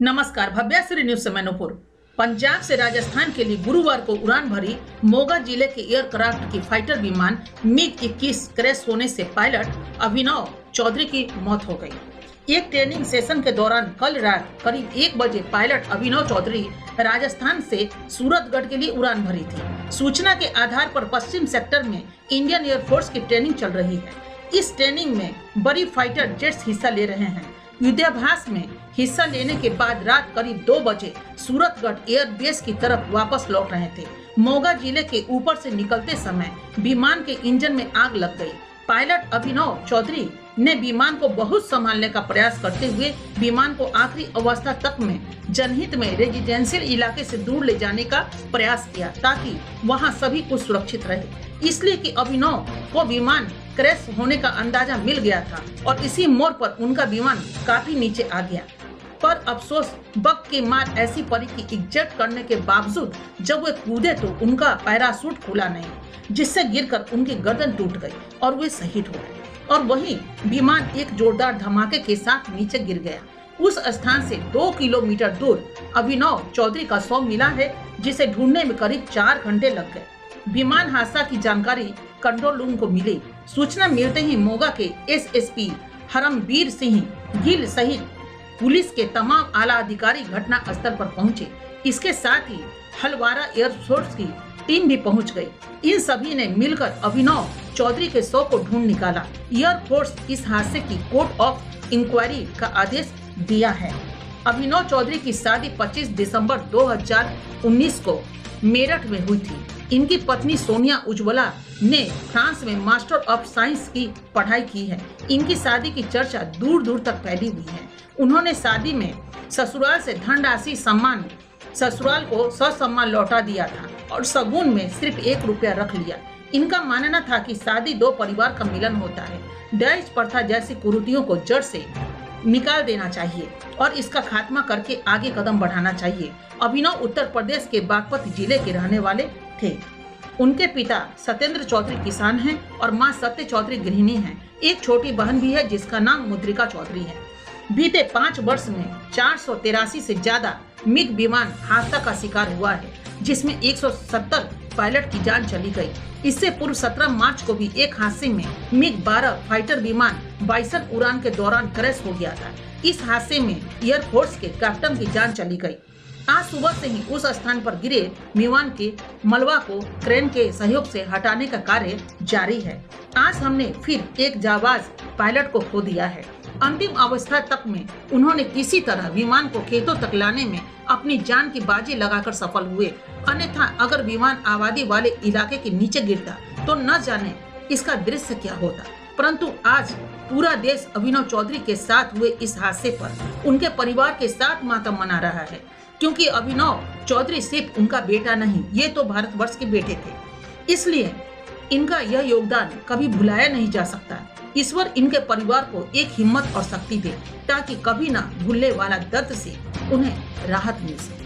नमस्कार। भव्याश्री न्यूज से मैनपुर। पंजाब से राजस्थान के लिए गुरुवार को उड़ान भरी मोगा जिले के एयरक्राफ्ट की फाइटर विमान MiG-21 क्रैश होने से पायलट अभिनव चौधरी की मौत हो गई। एक ट्रेनिंग सेशन के दौरान कल रात करीब 1 बजे पायलट अभिनव चौधरी राजस्थान से सूरतगढ़ के लिए उड़ान भरी थी। सूचना के आधार पर पश्चिम सेक्टर में इंडियन एयरफोर्स की ट्रेनिंग चल रही है। इस ट्रेनिंग में बड़ी फाइटर जेट्स हिस्सा ले रहे हैं। युद्धाभ्यास में हिस्सा लेने के बाद रात करीब 2 बजे सूरतगढ़ एयरबेस की तरफ वापस लौट रहे थे। मोगा जिले के ऊपर से निकलते समय विमान के इंजन में आग लग गई। पायलट अभिनव चौधरी ने विमान को बहुत संभालने का प्रयास करते हुए विमान को आखिरी अवस्था तक में जनहित में रेजिडेंशियल इलाके से दूर ले जाने का प्रयास किया ताकि वहां सभी कुछ सुरक्षित रहे। इसलिए कि अभिनव को विमान क्रैश होने का अंदाजा मिल गया था और इसी मोड़ पर उनका विमान काफी नीचे आ गया। पर अफसोस वक्त की मार ऐसी पड़ी कि एग्जैक्ट करने के बावजूद जब वे कूदे तो उनका पैराशूट खुला नहीं, जिससे गिरकर उनकी गर्दन टूट गई और वे शहीद हो गए। और वहीं विमान एक जोरदार धमाके के साथ नीचे गिर गया। उस स्थान से 2 किलोमीटर दूर अभिनव चौधरी का शव मिला है, जिसे ढूंढने में करीब 4 घंटे लग गए। विमान हादसा की जानकारी कंट्रोल रूम को मिली। सूचना मिलते ही मोगा के SSP हरमवीर सिंह गिल सहित पुलिस के तमाम आला अधिकारी घटना स्थल पर पहुंचे। इसके साथ ही हलवारा एयरफोर्स की टीम भी पहुंच गई। इन सभी ने मिलकर अभिनव चौधरी के शव को ढूंढ निकाला। एयरफोर्स इस हादसे की कोर्ट ऑफ इंक्वायरी का आदेश दिया है। अभिनव चौधरी की शादी 25 दिसंबर 2019 को मेरठ में हुई थी। इनकी पत्नी सोनिया उज्ज्वला ने फ्रांस में मास्टर ऑफ साइंस की पढ़ाई की है। इनकी शादी की चर्चा दूर दूर तक फैली हुई है। उन्होंने शादी में ससुराल से धनराशि सम्मान ससुराल को ससम्मान लौटा दिया था और शगुन में सिर्फ 1 रुपया रख लिया। इनका मानना था कि शादी 2 परिवार का मिलन होता है। दहेज प्रथा जैसी कुरीतियों को जड़ से निकाल देना चाहिए और इसका खात्मा करके आगे कदम बढ़ाना चाहिए। अभिनव उत्तर प्रदेश के बागपत जिले के रहने वाले थे। उनके पिता सत्येंद्र चौधरी किसान हैं और मां सत्य चौधरी गृहिणी हैं। एक छोटी बहन भी है जिसका नाम मुद्रिका चौधरी है। बीते 5 वर्ष में 483 से ज्यादा मिग विमान हादसा का शिकार हुआ है, जिसमें 170 पायलट की जान चली गई। इससे पूर्व 17 मार्च को भी एक हादसे में MiG-12 फाइटर विमान बाइसन उड़ान के दौरान क्रैश हो गया था। इस हादसे में एयरफोर्स के कैप्टन की जान चली गई। आज सुबह से ही उस स्थान पर गिरे विमान के मलबा को क्रेन के सहयोग से हटाने का कार्य जारी है। आज हमने फिर एक जाबाज पायलट को खो दिया है। अंतिम अवस्था तक में उन्होंने किसी तरह विमान को खेतों तक लाने में अपनी जान की बाजी लगाकर सफल हुए। अन्यथा अगर विमान आबादी वाले इलाके के नीचे गिरता तो न जाने इसका दृश्य क्या होता। परंतु आज पूरा देश अभिनव चौधरी के साथ हुए इस हादसे पर उनके परिवार के साथ मातम मना रहा है, क्योंकि अभिनव चौधरी सिर्फ उनका बेटा नहीं, ये तो भारतवर्ष के बेटे थे। इसलिए इनका यह योगदान कभी भुलाया नहीं जा सकता। ईश्वर इनके परिवार को एक हिम्मत और शक्ति दे ताकि कभी ना भूलने वाला दर्द से उन्हें राहत मिल सके।